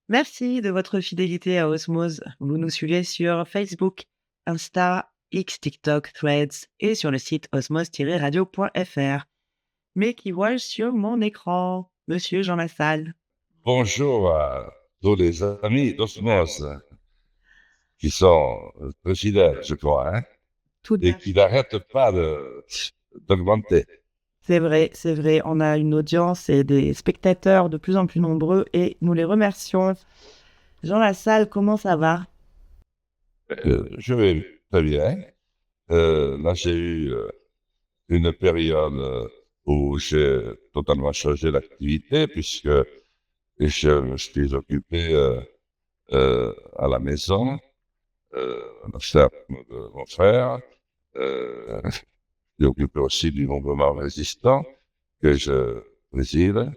Merci de votre fidélité à Osmose. Vous nous suivez sur Facebook, Insta, X, TikTok, Threads et sur le site osmose-radio.fr. Mais qui vois-je sur mon écran? Monsieur Jean Lassalle. Bonjour à tous les amis d'Osmose qui sont très fidèles, je crois, hein, Tout et à qui fait. n'arrêtent pas d'augmenter. C'est vrai, on a une audience et des spectateurs de plus en plus nombreux et nous les remercions. Jean Lassalle, comment ça va? Je vais très bien. Là, j'ai eu une période où j'ai totalement changé d'activité puisque je me suis occupé à la maison, la ferme de mon frère. Euh, j'ai occupé aussi du mouvement résistant que je préside.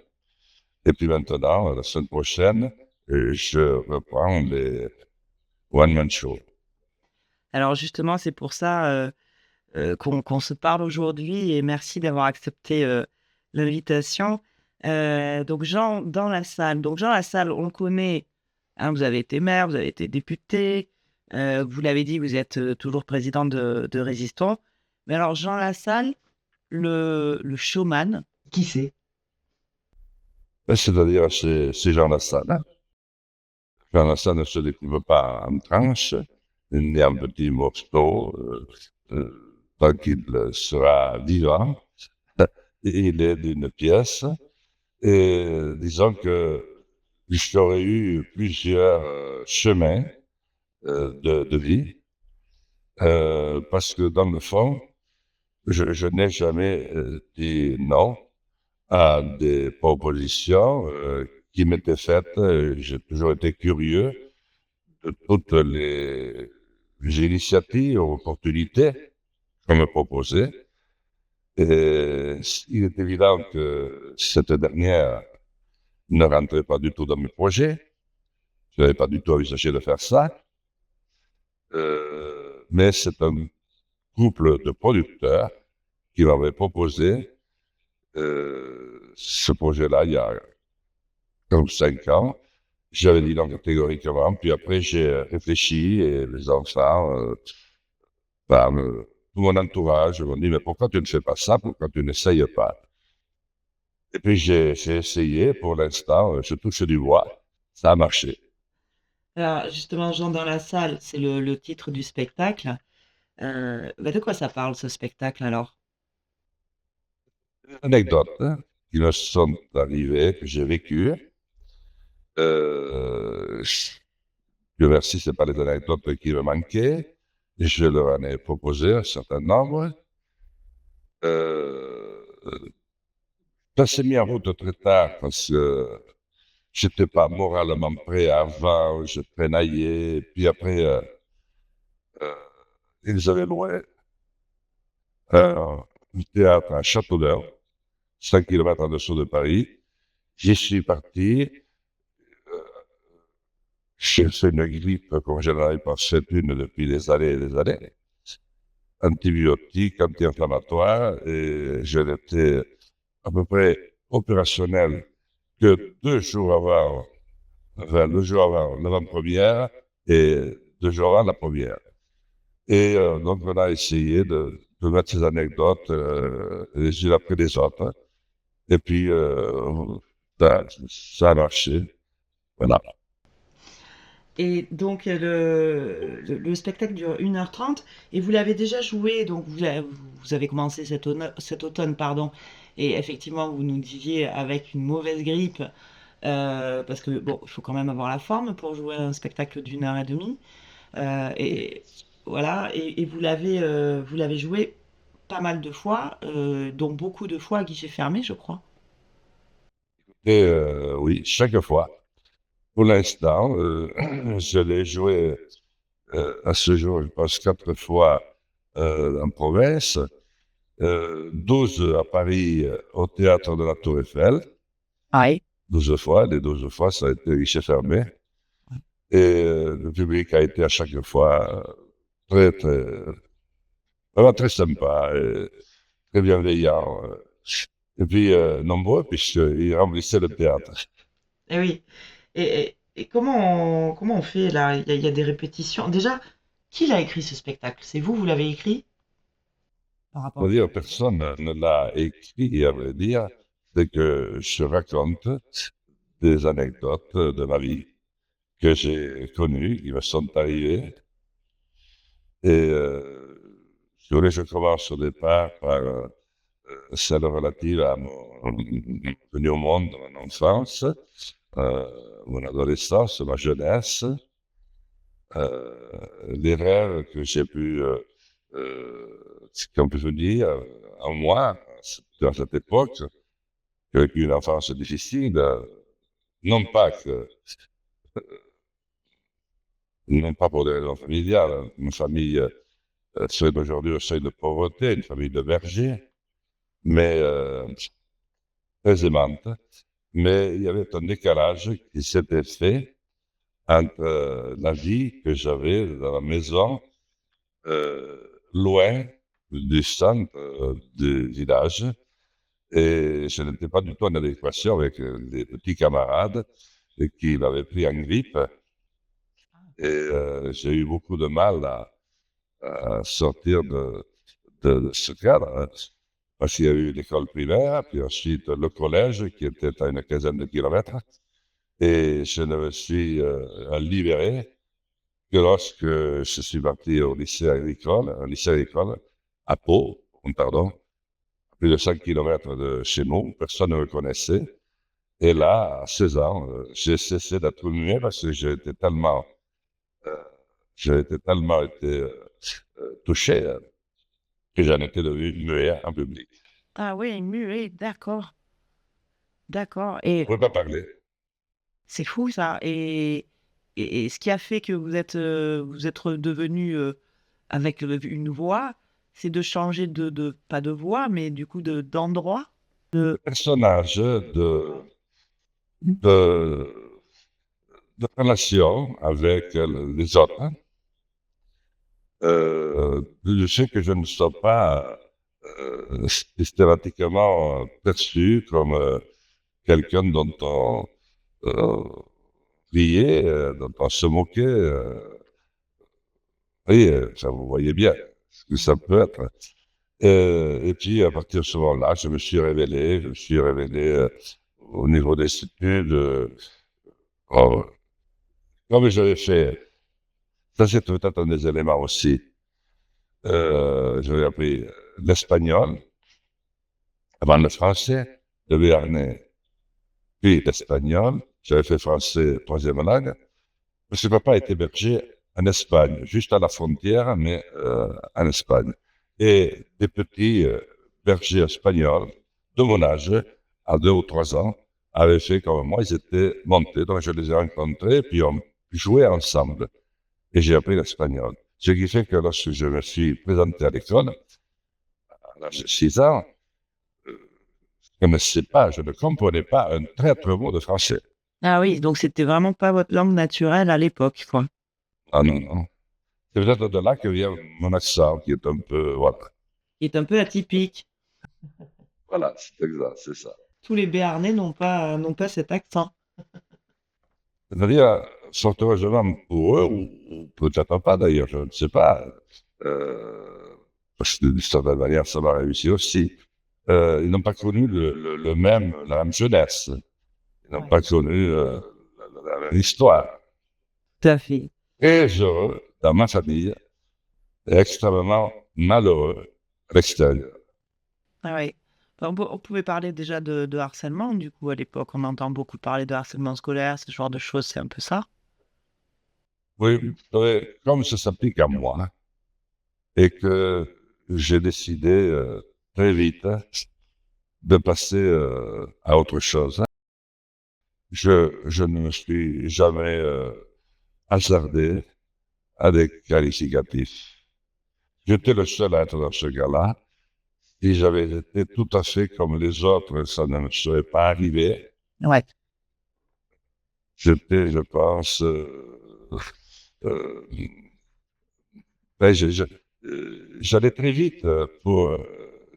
Et puis maintenant, la semaine prochaine, je reprends les one-man shows. Alors justement, c'est pour ça qu'on se parle aujourd'hui et merci d'avoir accepté l'invitation. Donc Jean dans la salle. Donc Jean Lassalle, on le connaît. Hein, vous avez été maire, vous avez été député. Vous l'avez dit, vous êtes toujours président de Résistants. Mais alors Jean Lassalle, le showman, qui c'est? C'est-à-dire, c'est Jean Lassalle. Jean Lassalle ne se découvre pas en tranches, ni en petits morceaux. Tant qu'il sera vivant, il est d'une pièce. Et disons que j'aurais eu plusieurs chemins de vie, parce que dans le fond, je n'ai jamais dit non à des propositions qui m'étaient faites. J'ai toujours été curieux de toutes les initiatives, opportunités qu'on me proposait. Et il est évident que cette dernière ne rentrait pas du tout dans mes projets. Je n'avais pas du tout envisagé de faire ça. Mais c'est un couple de producteurs qui m'avait proposé ce projet-là il y a 5 ans. J'avais dit non catégoriquement, puis après j'ai réfléchi et les enfants, tout mon entourage m'ont dit mais pourquoi tu ne fais pas ça, pourquoi tu n'essayes pas? Et puis j'ai essayé, pour l'instant, je touche du bois, ça a marché. Alors justement, Jean dans la salle, c'est le titre du spectacle. Bah, de quoi ça parle ce spectacle alors? Anecdotes hein, qui me sont arrivées, que j'ai vécues. Euh, Dieu merci, ce pas les anecdotes qui me manquaient. Je leur en ai proposé un certain nombre. Euh, Ça s'est mis en route très tard parce que j'étais pas moralement prêt avant, je traînaillais. Puis après, euh, ils avaient loué un théâtre à Châteaudun, 100 km en dessous de Paris. J'y suis parti. J'ai fait une grippe comme je n'en avais pas fait une depuis des années et des années. Antibiotiques, anti-inflammatoires, et je n'étais à peu près opérationnel que 2 jours avant, enfin 2 jours avant l'avant-première et 2 jours avant la première. Et donc on a essayé de mettre ces anecdotes les unes après les autres. Et puis ça a marché. Voilà. Et donc le spectacle dure 1h30 et vous l'avez déjà joué, donc vous avez commencé cet automne, pardon, et effectivement vous nous disiez avec une mauvaise grippe, parce que bon, il faut quand même avoir la forme pour jouer un spectacle d'1h30, et voilà, et vous l'avez joué pas mal de fois, dont beaucoup de fois à guichet fermé, je crois. Et oui, chaque fois. Pour l'instant, je l'ai joué à ce jour, je pense, 4 fois en province, 12 à Paris au théâtre de la Tour Eiffel, Ouais. 12 fois. Les 12 fois, ça a été guichet fermé. Et le public a été à chaque fois très, très, vraiment très sympa, et très bienveillant. Et puis nombreux, puisqu'ils remplissaient le théâtre. Et oui. et comment on fait là? Il y a des répétitions. Déjà, qui l'a écrit ce spectacle? C'est vous, vous l'avez écrit? Par On va rapport. dire, personne ne l'a écrit, à vrai dire, c'est que je raconte des anecdotes de ma vie que j'ai connues, qui me sont arrivées. Et si vous voulez, je commence au départ par celle relative à mon venu au monde, mon enfance, mon adolescence, ma jeunesse, les rêves que j'ai pu, qu'on peut venir en moi à cette époque, j'ai vécu une enfance difficile, non pas que, non pas pour des raisons familiales, une famille serait aujourd'hui au seuil de pauvreté, une famille de bergers, mais très aimante. Mais il y avait un décalage qui s'était fait entre la vie que j'avais dans la maison, loin du centre du village, et je n'étais pas du tout en adéquation avec les petits camarades qui m'avaient pris en grippe, et j'ai eu beaucoup de mal à sortir de ce cadre, hein. Parce qu'il y a eu l'école primaire, puis ensuite le collège qui était à une quinzaine de kilomètres, et je ne me suis libéré que lorsque je suis parti au lycée agricole, un lycée agricole à Pau, pardon, à plus de 5 kilomètres de chez nous, personne ne me connaissait. Et là, à 16 ans, j'ai cessé d'être muet parce que euh, j'ai été tellement été touché que j'en étais devenu muet en public. Ah oui, muet, d'accord, d'accord. Je ne Et pouvais pas parler. c'est fou ça. Et ce qui a fait que vous êtes redevenu avec une voix, c'est de changer pas de voix, mais du coup d'endroit. Le personnage de, de relation avec les autres, je sais que je ne suis pas systématiquement perçu comme quelqu'un dont on euh, riait, dont on se moquait. Oui, ça vous voyez bien ce que ça peut être. Et puis, à partir de ce moment-là, je me suis révélé au niveau des études, oh, comme j'avais fait. Ça, c'est peut-être un des éléments aussi. J'avais appris l'espagnol, avant le français, le béarnais, puis l'espagnol. J'avais fait français troisième langue. Parce que papa était berger en Espagne, juste à la frontière, mais en Espagne. Et des petits bergers espagnols de mon âge, à 2 ou 3 ans, avaient fait comme moi, ils étaient montés, donc je les ai rencontrés, puis on jouait ensemble. Et j'ai appris l'espagnol. Ce qui fait que lorsque je me suis présenté à l'école, à l'âge de 6 ans, je ne comprenais pas un traître mot de français. Ah oui, donc c'était vraiment pas votre langue naturelle à l'époque, quoi. Ah non, non. C'est peut-être de là que vient mon accent, qui est un peu, voilà. Qui est un peu atypique. Voilà, c'est exact, c'est ça. Tous les Béarnais n'ont pas cet accent. C'est-à-dire, fort heureusement pour eux, ou peut-être pas d'ailleurs, je ne sais pas, parce que d'une certaine manière, ça m'a réussi aussi. Ils n'ont pas connu la même jeunesse. Ils n'ont Ouais. pas connu la même histoire. Tout à fait. Très heureux dans ma famille et extrêmement malheureux à l'extérieur. Ah ouais. On pouvait parler déjà de harcèlement, du coup, à l'époque. On entend beaucoup parler de harcèlement scolaire, ce genre de choses, c'est un peu ça. Oui, comme ça s'applique à moi, et que j'ai décidé très vite de passer à autre chose. Je ne me suis jamais hasardé à des qualificatifs. J'étais le seul à être dans ce cas-là. Si j'avais été tout à fait comme les autres, ça ne me serait pas arrivé. Ouais. J'étais, je pense, euh, ben, j'allais très vite pour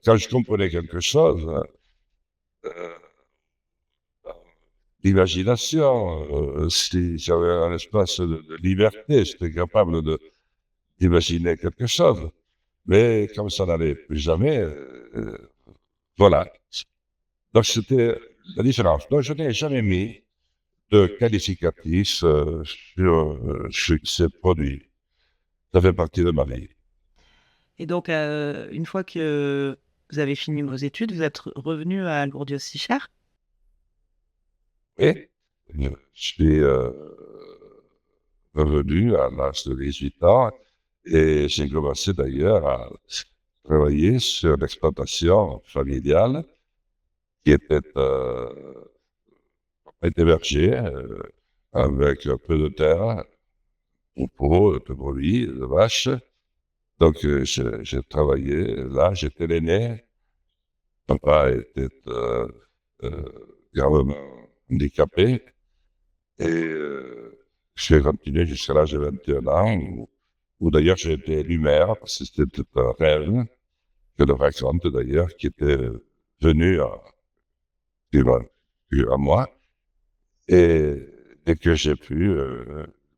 quand je comprenais quelque chose. Euh, d'imagination. Si j'avais un espace de liberté, j'étais capable d'imaginer quelque chose. Mais comme ça n'allait plus jamais, voilà. Donc c'était la différence. Donc je n'ai jamais mis de qualificatif sur ce qui s'est produit. Ça fait partie de ma vie. Et donc, une fois que vous avez fini vos études, vous êtes revenu à Lourdes-Sichères? Et je suis revenu à l'âge de 18 ans et j'ai commencé d'ailleurs à travailler sur l'exploitation familiale qui était berger avec un peu de terre, troupeaux, de brebis, de vaches. Donc j'ai travaillé là, j'étais l'aîné. Papa était euh, gravement handicapé et j'ai continué jusqu'à l'âge de 21 ans où d'ailleurs j'ai été élu maire parce que c'était un rêve que le raconte d'ailleurs qui était venu à moi et dès que j'ai pu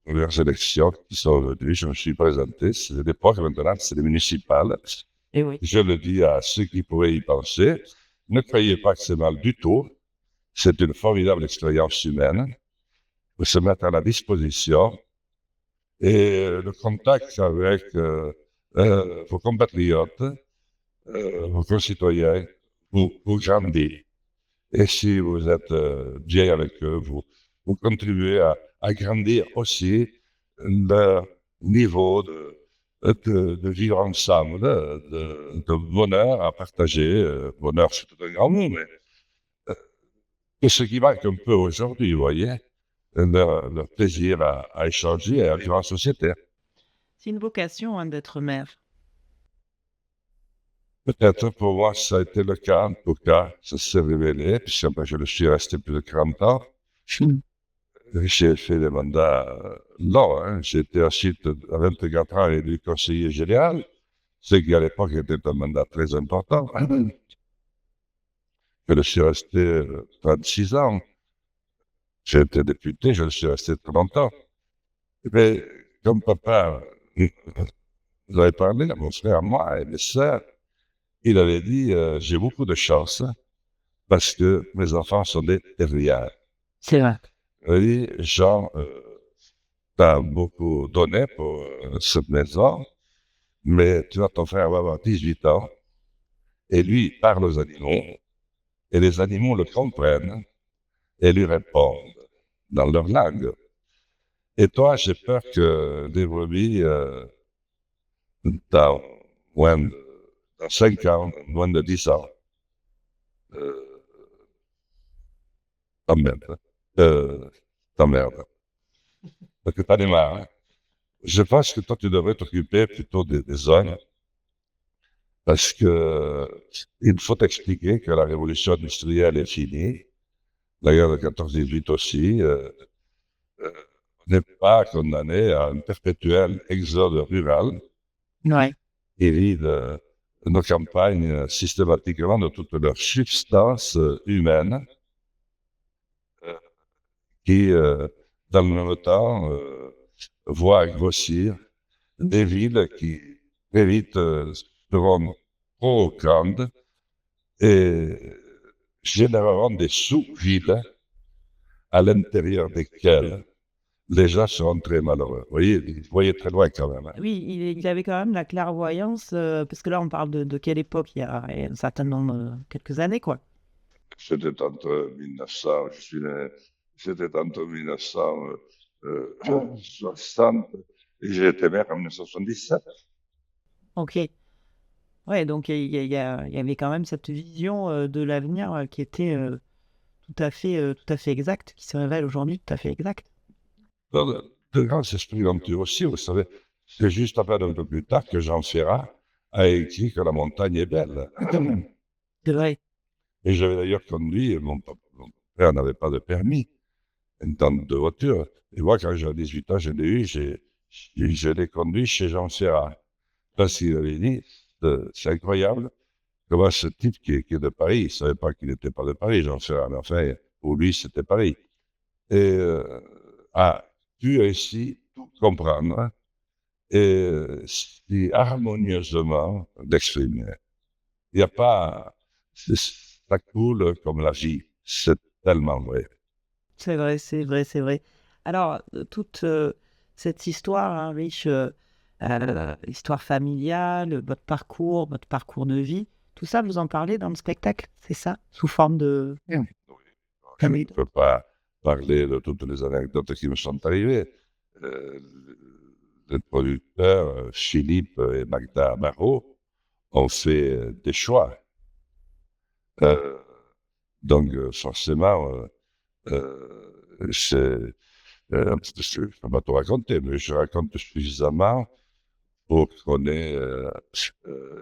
les élections qui sont venues, je me suis présenté. C'est l'époque maintenant, c'est les municipales. Eh oui. Je le dis à ceux qui pourraient y penser, ne croyez pas que c'est mal du tout. C'est une formidable expérience humaine pour se mettre à la disposition et le contact avec vos compatriotes, vos concitoyens, vous grandit. Et si vous êtes bien avec eux, vous contribuez à grandir aussi le niveau de vivre ensemble, de bonheur à partager. Bonheur, c'est tout un grand mot, mais c'est ce qui manque un peu aujourd'hui, vous voyez, le plaisir à échanger et à vivre en société. C'est une vocation, hein, d'être maire. Peut-être pour moi, ça a été le cas, en tout cas, ça s'est révélé, puisque ben, je le suis resté plus de 40 ans. J'ai fait des mandats longs, hein. J'ai été ensuite, à 24 ans, élu conseiller général, ce qui à l'époque était un mandat très important. Je le suis resté 36 ans. J'ai été député, je le suis resté 30 ans. Mais comme papa, vous avez parlé à mon frère, moi et mes sœurs, il avait dit j'ai beaucoup de chance parce que mes enfants sont des terriens. C'est vrai. Il avait dit Jean, t'as beaucoup donné pour cette maison, mais tu vois, ton frère va avoir 18 ans et lui il parle aux animaux et les animaux le comprennent et lui répondent dans leur langue. Et toi, j'ai peur que les brebis, dans, dans 5 ans, moins de 10 ans, euh, t'emmerdent. T'emmerdent. Parce que t'en es marre. Hein. Je pense que toi, tu devrais t'occuper plutôt des hommes parce que il faut expliquer que la révolution industrielle est finie. La guerre de 14-18 aussi. On n'est pas condamné à un perpétuel exode rural Ouais. qui vide nos campagnes systématiquement de toute leur substance humaine qui, dans le même temps, voit grossir des villes qui très vite seront trop grandes et généreront des sous-villes à l'intérieur desquelles les gens seront très malheureux. Vous voyez très loin quand même. Hein. Oui, il avait quand même la clairvoyance, parce que là, on parle de quelle époque? Il y a un certain nombre, quelques années, quoi. C'était entre 1900, je suis né, c'était entre 1960 et j'ai été maire en 1977. Ok. Ouais, donc il y avait quand même cette vision de l'avenir qui était tout à fait exacte, qui se révèle aujourd'hui tout à fait exacte. De grands esprits venture aussi, vous savez, c'est juste à peine un peu plus tard que Jean Ferrat a écrit que la montagne est belle. C'est vrai. Et j'avais d'ailleurs conduit, mon père n'avait pas de permis de voiture. Et moi, quand j'avais 18 ans, je l'ai eu, je l'ai conduit chez Jean Ferrat. Parce qu'il avait dit, c'est incroyable, comment ce type qui est de Paris, il ne savait pas qu'il n'était pas de Paris, Jean Ferrat, mais enfin, pour lui, c'était Paris. et a pu ainsi tout comprendre et si harmonieusement l'exprimer. Il n'y a pas... Ça coule comme la vie. C'est tellement vrai. C'est vrai, c'est vrai, c'est vrai. Alors, toute cette histoire hein, riche, histoire familiale, votre parcours de vie, tout ça, vous en parlez dans le spectacle, c'est ça? Sous forme de Oui. Je ne famille. peux pas parler de toutes les anecdotes qui me sont arrivées. Euh, les producteurs, Philippe et Magda Marot, ont fait des choix. Euh, donc, forcément, c'est, je ne peux pas tout raconter, mais je raconte suffisamment pour qu'on ait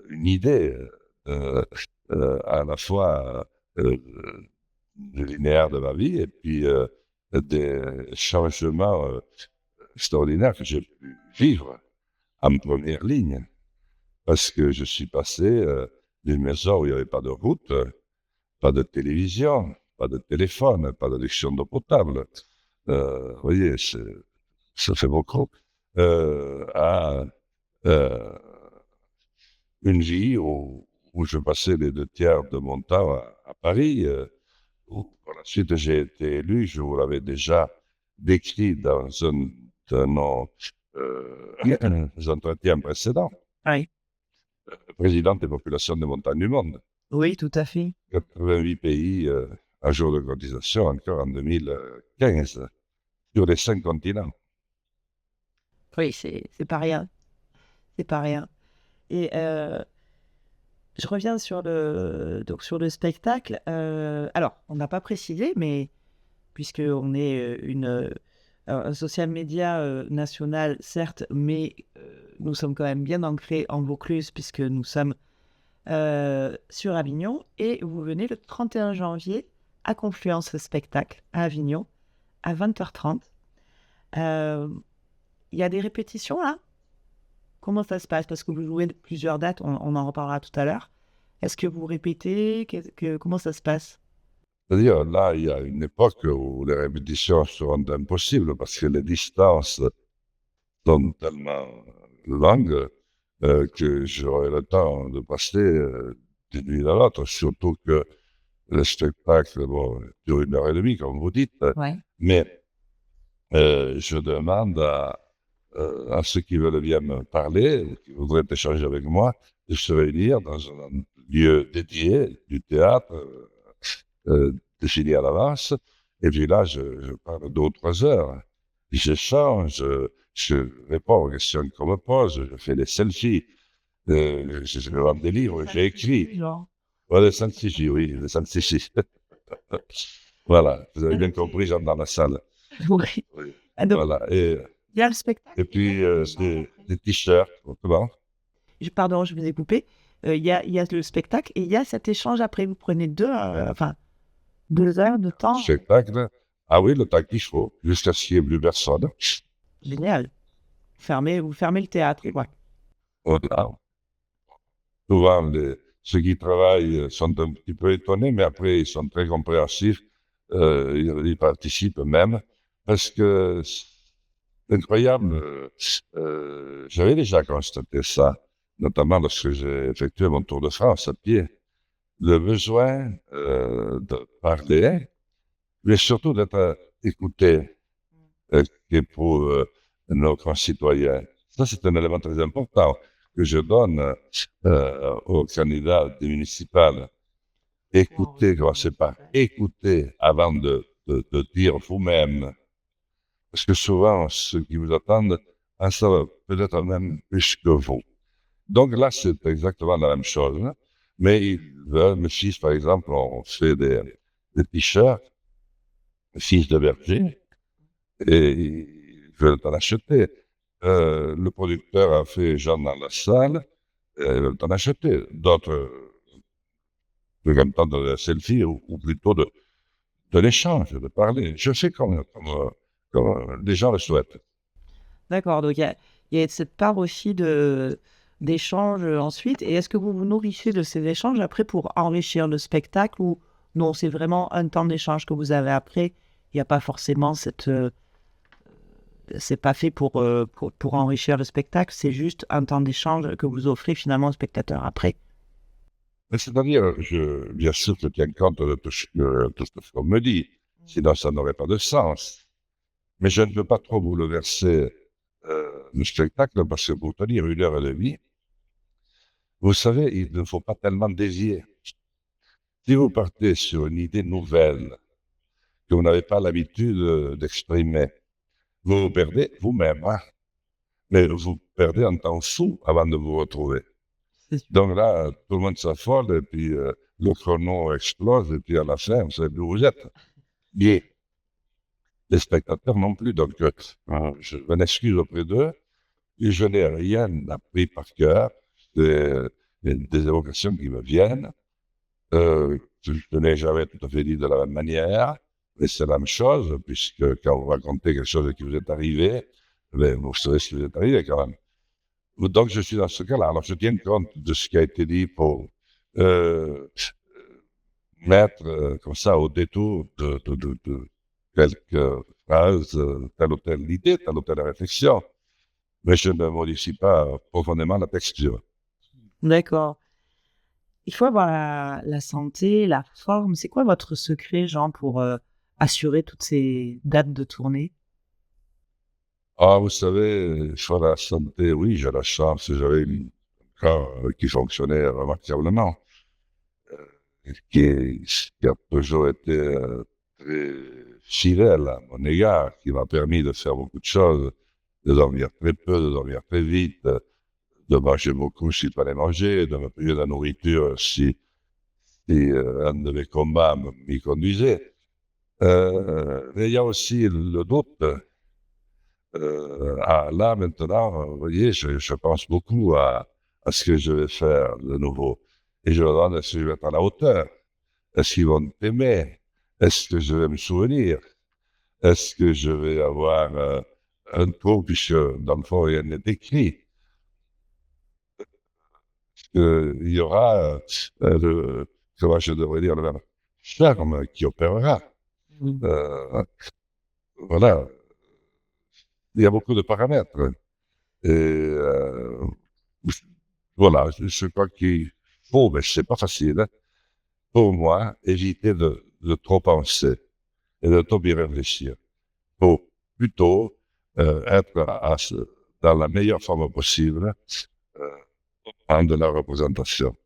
une idée à la fois linéaire de ma vie et puis des changements extraordinaires que j'ai pu vivre en première ligne. Parce que je suis passé d'une maison où il n'y avait pas de route, pas de télévision, pas de téléphone, pas d'addiction d'eau potable. Vous voyez, ça fait beaucoup. À une vie où je passais les 2 tiers de mon temps à Paris, où par la suite j'ai été élu, je vous l'avais déjà décrit dans un de nos entretiens précédents, Oui. président des populations des montagnes du monde. Oui, tout à fait. 88 pays à jour de cotisation encore en 2015, sur les 5 continents. Oui, c'est pas rien, c'est pas rien. Et je reviens sur donc sur le spectacle. Alors, on n'a pas précisé, mais puisqu'on est un social media national, certes, mais nous sommes quand même bien ancrés en Vaucluse, puisque nous sommes sur Avignon, et vous venez le 31 janvier à Confluence Spectacle, à Avignon, à 20h30. Il y a des répétitions là? Comment ça se passe? Parce que vous jouez plusieurs dates, on en reparlera tout à l'heure. Est-ce que vous répétez? Comment ça se passe? C'est-à-dire, là, il y a une époque où les répétitions seront impossibles parce que les distances sont tellement longues que j'aurai le temps de passer d'une ville à l'autre, surtout que le spectacle bon, dure 1 heure et demie, comme vous dites, Ouais. mais je demande à ceux qui veulent bien me parler, qui voudraient échanger avec moi, de se réunir dans un lieu dédié du théâtre, défini à l'avance. Et puis là, je parle 2 ou 3 heures. J'échange, je réponds aux questions qu'on me pose, je fais des selfies, je vends des livres, j'ai écrit. Genre. Ouais, des selfies, oui, des selfies. Voilà, vous avez bien compris, j'entre dans la salle. Oui. Oui. Ah, donc, Voilà, il y a le spectacle. et puis des t-shirts, comment? Pardon, je vous ai coupé. Il y a le spectacle et il y a cet échange après. Vous prenez enfin, 2 heures de temps. Spectacle. Ah oui, le temps qu'il faut, jusqu'à ce qu'il n'y ait plus personne. Génial. Vous fermez le théâtre. Ouais. Voilà. Souvent, ceux qui travaillent sont un petit peu étonnés, mais après, ils sont très compréhensifs. Ils participent même, parce que c'est incroyable. J'avais déjà constaté ça, notamment lorsque j'ai effectué mon tour de France à pied. Le besoin de parler, mais surtout d'être écouté, qui est pour nos concitoyens. Ça, c'est un élément très important que je donne aux candidats des municipales. Écoutez, commencez par écouter avant de dire vous-même. Parce que souvent, ceux qui vous attendent en savent peut-être même plus que vous. Donc là, c'est exactement la même chose. Hein. Mais ils veulent, mes fils, par exemple, ont fait des t-shirts, fils de berger, et ils veulent en acheter. Le producteur a fait gens dans la salle, et ils veulent en acheter. D'autres veulent entendre la selfie ou plutôt de l'échange, de parler. Je fais comme les gens le souhaitent. D'accord. Donc, il y a cette part aussi d'échange ensuite. Et est-ce que vous vous nourrissez de ces échanges après pour enrichir le spectacle ou non, c'est vraiment un temps d'échange que vous avez après Il n'y a pas forcément c'est pas fait pour enrichir le spectacle, c'est juste un temps d'échange que vous offrez finalement au spectateur après. Mais c'est-à-dire, bien sûr, je tiens compte de tout ce qu'on me dit, sinon ça n'aurait pas de sens. Mais je ne veux pas trop bouleverser le spectacle parce que pour tenir 1 heure et demie, vous savez, il ne faut pas tellement dévier. Si vous partez sur une idée nouvelle que vous n'avez pas l'habitude d'exprimer, vous vous perdez vous-même, hein, mais vous perdez un temps fou avant de vous retrouver. C'est sûr. Donc là, tout le monde s'affole et puis le chrono explose et puis à la fin, vous savez plus où vous êtes. Bien, les spectateurs non plus. Donc, je m'excuse auprès d'eux et je n'ai rien appris par cœur. Des évocations qui me viennent. Je ne l'ai jamais tout à fait dit de la même manière, mais c'est la même chose, puisque quand vous racontez quelque chose qui vous est arrivé, ben, vous savez ce qui vous est arrivé quand même. Donc, je suis dans ce cas-là. Alors, je tiens compte de ce qui a été dit pour euh, mettre comme ça au détour de quelques phrases, telle ou telle idée, telle ou telle réflexion, mais je ne modifie pas profondément la texture. D'accord. Il faut avoir la santé, la forme. C'est quoi votre secret, Jean, pour assurer toutes ces dates de tournée? Ah, vous savez, sur la santé, oui, j'ai la chance, j'avais un corps qui fonctionnait remarquablement, qui a toujours été très fidèle à mon égard, qui m'a permis de faire beaucoup de choses, de dormir très peu, de dormir très vite, de manger beaucoup s'il fallait manger, de me payer de la nourriture si un de mes combats m'y conduisait. Mais il y a aussi le doute. Là, maintenant, vous voyez, je pense beaucoup à ce que je vais faire de nouveau. Et je me demande est-ce que je vais être à la hauteur? Est-ce qu'ils vont m'aimer? Est-ce que je vais me souvenir? Est-ce que je vais avoir un trou, puisque dans le fond, rien n'est écrit? Il y aura, comment je devrais dire, le même charme qui opérera. Mmh. Euh, voilà, il y a beaucoup de paramètres. Et voilà, je crois qu'il faut, mais c'est pas facile, hein, pour moi, éviter de trop penser et de trop y réfléchir. Faut plutôt être dans la meilleure forme possible de la représentation.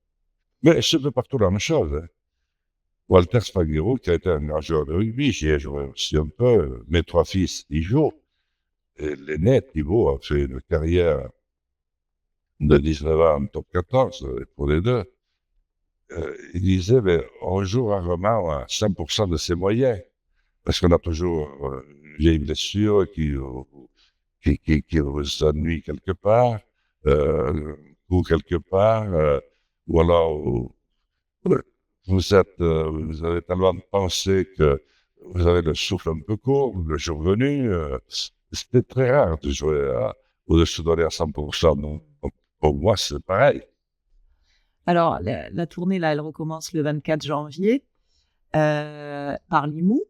Mais c'est peu partout la même chose, hein. Walter Spaghero, qui a été un grand joueur de rugby, j'y ai joué aussi un peu. Mes 3 fils y jouent. Et l'aîné, Thibaut, a fait une carrière de 19 ans en top 14 pour les deux. Il disait, mais on joue rarement à 100% de ses moyens, parce qu'on a toujours une vieille blessure qui vous ennuie quelque part, ou quelque part, ou alors vous avez tellement pensé que vous avez le souffle un peu court, le jour venu, c'était très rare de jouer ou de se donner à 100%. Donc, pour moi, c'est pareil. Alors, la tournée, là, elle recommence le 24 janvier par Limoux.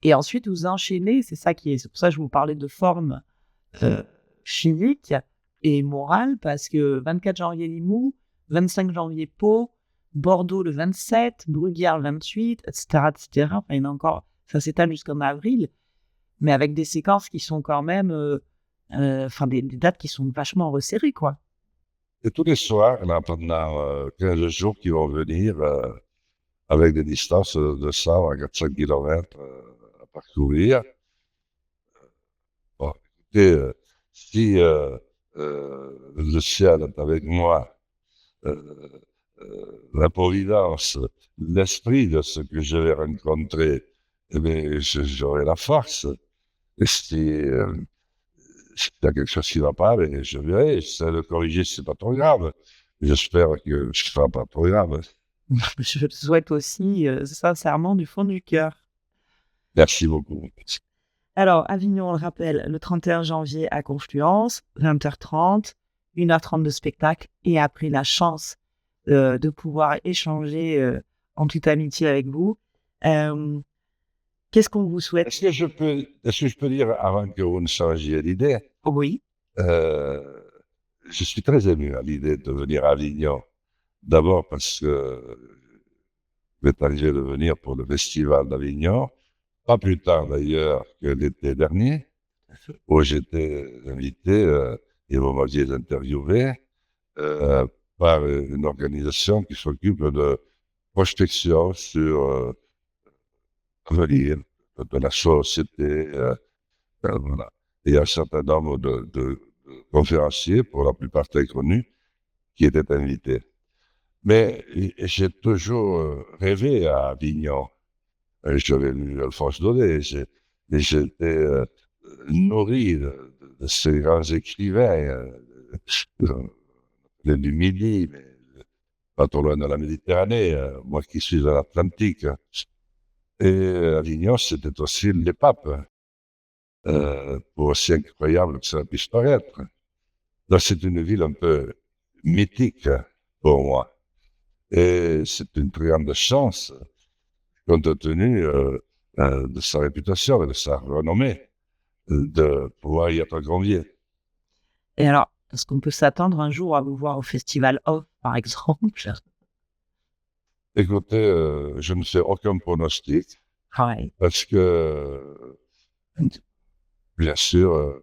Et ensuite, vous enchaînez, c'est pour ça que je vous parlais de forme chimique et morale, parce que 24 janvier Limoux, 25 janvier Pau, Bordeaux le 27, Bruguière le 28, etc., etc. Enfin, il y en a encore, ça s'étale jusqu'en avril, mais avec des séquences qui sont quand même, enfin, des dates qui sont vachement resserrées, quoi. Et tous les soirs, là, pendant 15 jours qui vont venir, avec des distances de 100 à 400 km à parcourir. Bon, écoutez, si le ciel est avec moi, euh, la providence, l'esprit de ce que je vais rencontrer, eh bien, j'aurai la force. Et s'il y a quelque chose qui ne va pas, ben, je verrai, j'essaie de corriger si c'est pas trop grave. J'espère que ce ne sera pas trop grave. Je le souhaite aussi sincèrement du fond du cœur. Merci beaucoup. Alors, Avignon, on le rappelle, le 31 janvier à Confluence, 20h30, 1h30 de spectacle, et après la chance de pouvoir échanger en toute amitié avec vous. Euh, Qu'est-ce qu'on vous souhaite? Est-ce que je peux dire, avant que vous ne changiez d'idée, Oui. euh, je suis très ému à l'idée de venir à Avignon. D'abord parce que il m'est arrivé de venir pour le festival d'Avignon, pas plus tard d'ailleurs que l'été dernier, où j'étais invité et vous m'aviez interviewé euh, par une organisation qui s'occupe de prospection sur l'avenir de la société. Voilà. Et un certain nombre de conférenciers, pour la plupart très connus, qui étaient invités. Mais j'ai toujours rêvé à Avignon. J'avais lu Alphonse Daudet, et j'étais nourri de ces grands écrivains du Midi, mais pas trop loin de la Méditerranée, moi qui suis à l'Atlantique. Et Avignon, c'était aussi les papes, pour aussi incroyable que ça puisse paraître. Donc c'est une ville un peu mythique pour moi. Et c'est une très grande chance, compte tenu de sa réputation et de sa renommée, de pouvoir y être convié. Et alors, est-ce qu'on peut s'attendre un jour à vous voir au Festival Off, par exemple? Écoutez, je ne fais aucun pronostic Ouais. parce que, bien sûr,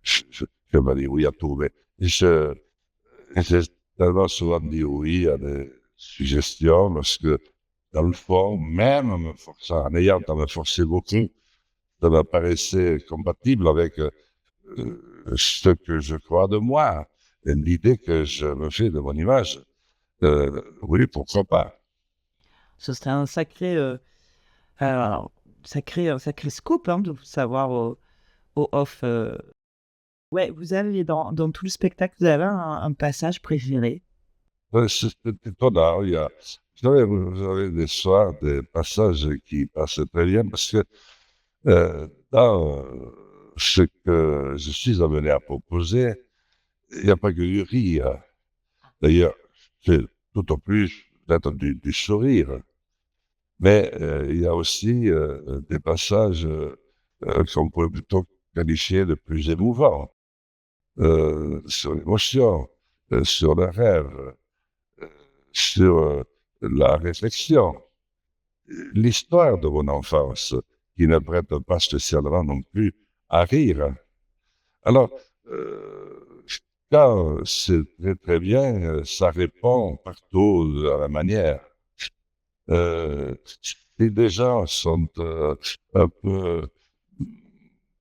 je vais dire oui à tout, mais j'ai tellement souvent dit oui à des suggestions parce que, dans le fond, même en me forçant, en ayant à me forcer beaucoup, ça me paraissait compatible avec ce que je crois de moi, et l'idée que je me fais de mon image. Oui, pourquoi pas. Ce serait un alors, un sacré scoop hein, de vous savoir au Off. Ouais, vous avez dans tout le spectacle, vous avez un passage préféré? C'est étonnant. Vous avez des soirs, des passages qui passent très bien parce que dans ce que je suis amené à proposer, il n'y a pas que du rire. D'ailleurs, c'est tout au plus peut-être du sourire. Mais il y a aussi des passages qu'on pourrait plutôt qualifier de plus émouvants, sur l'émotion, sur le rêve, sur la réflexion. L'histoire de mon enfance, qui ne prête pas spécialement non plus à rire. Alors, quand c'est très très bien, ça répond partout à la manière. Si des gens sont un peu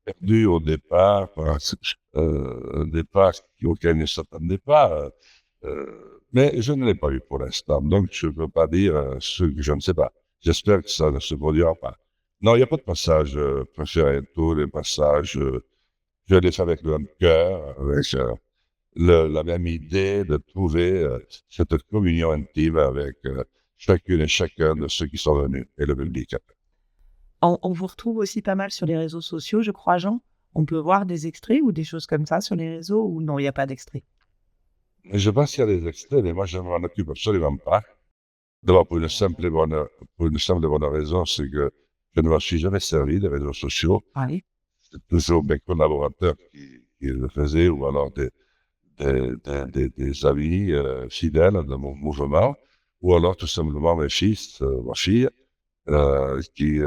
perdus au départ, par un départ auquel ils ne s'attendaient pas, mais je ne l'ai pas eu pour l'instant, donc je ne peux pas dire ce que je ne sais pas. J'espère que ça ne se produira pas. Non, il n'y a pas de passage préféré. Tous les passages, je les fais avec le même cœur, avec la même idée de trouver cette communion intime avec chacune et chacun de ceux qui sont venus et le public. On vous retrouve aussi pas mal sur les réseaux sociaux, je crois, Jean? On peut voir des extraits ou des choses comme ça sur les réseaux ou non, il n'y a pas d'extrait? Je pense qu'il y a des extraits, mais moi je ne m'en occupe absolument pas. D'abord pour une simple et bonne raison, c'est que je ne me suis jamais servi des réseaux sociaux. Oui. C'est toujours mes collaborateurs qui le faisaient, ou alors des amis fidèles de mon mouvement, ou alors tout simplement mes fils, ma fille, qui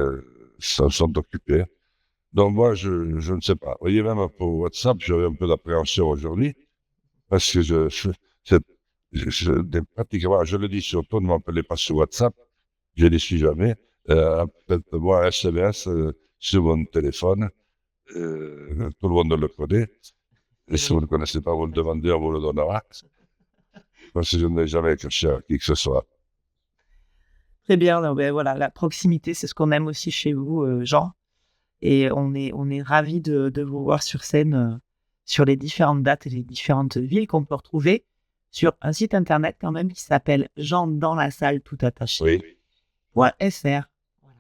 s'en sont occupés. Donc moi, je ne sais pas. Vous voyez, même pour WhatsApp, j'avais un peu d'appréhension aujourd'hui, parce que pratiquement, je le dis surtout, ne m'appelez pas sur WhatsApp, je ne les suis jamais. Faites-moi un SMS sur mon téléphone, tout le monde le connaît. Et si vous ne le connaissez pas, vous le demandez, on vous le donnera. Parce que je n'ai jamais caché à qui que ce soit. Très bien, non, ben voilà, la proximité, c'est ce qu'on aime aussi chez vous, Jean. Et on est ravis de vous voir sur scène sur les différentes dates et les différentes villes qu'on peut retrouver sur un site internet quand même qui s'appelle Jean dans la salle tout attaché. Oui. .fr. Voilà.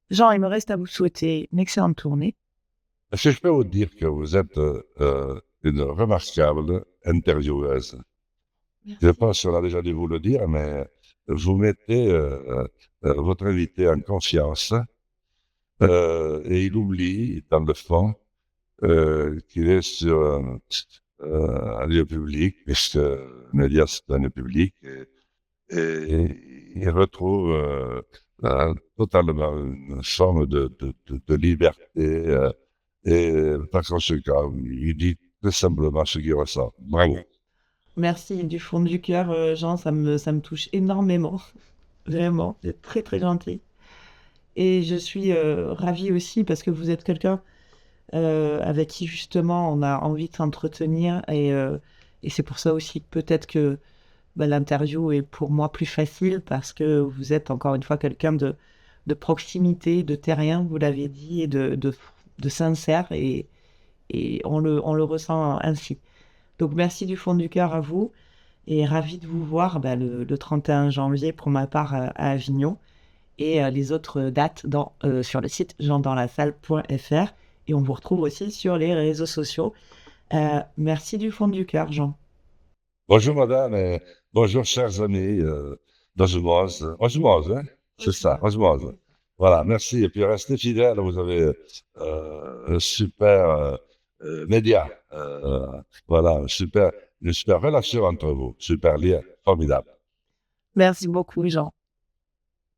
Jean, il me reste à vous souhaiter une excellente tournée. Est-ce que je peux vous dire que vous êtes une remarquable intervieweuse? Merci. Je pense qu'on a déjà dû vous le dire, mais vous mettez votre invité en confiance et il oublie, dans le fond, qu'il est sur un lieu public, puisque Média, c'est un lieu public, et il retrouve totalement une forme de liberté, et par conséquent, il dit tout simplement ce qu'il ressent. Bravo. Merci du fond du cœur, Jean, ça me touche énormément. Vraiment, c'est très très gentil. Et je suis ravie aussi parce que vous êtes quelqu'un avec qui justement on a envie de s'entretenir et c'est pour ça aussi que peut-être que bah, l'interview est pour moi plus facile parce que vous êtes encore une fois quelqu'un de proximité, de terrien, vous l'avez dit, et de sincère et on le ressent ainsi. Donc merci du fond du cœur à vous et ravi de vous voir bah, le 31 janvier pour ma part à Avignon et les autres dates sur le site jeandanslassalle.fr et on vous retrouve aussi sur les réseaux sociaux. Merci du fond du cœur, Jean. Bonjour madame, et bonjour chers amis d'Osmose. Osmose, hein? C'est ça, Osmose. Voilà, merci. Et puis restez fidèles, vous avez un super média. Voilà, une super relation entre vous, super lien, formidable. Merci beaucoup, Jean.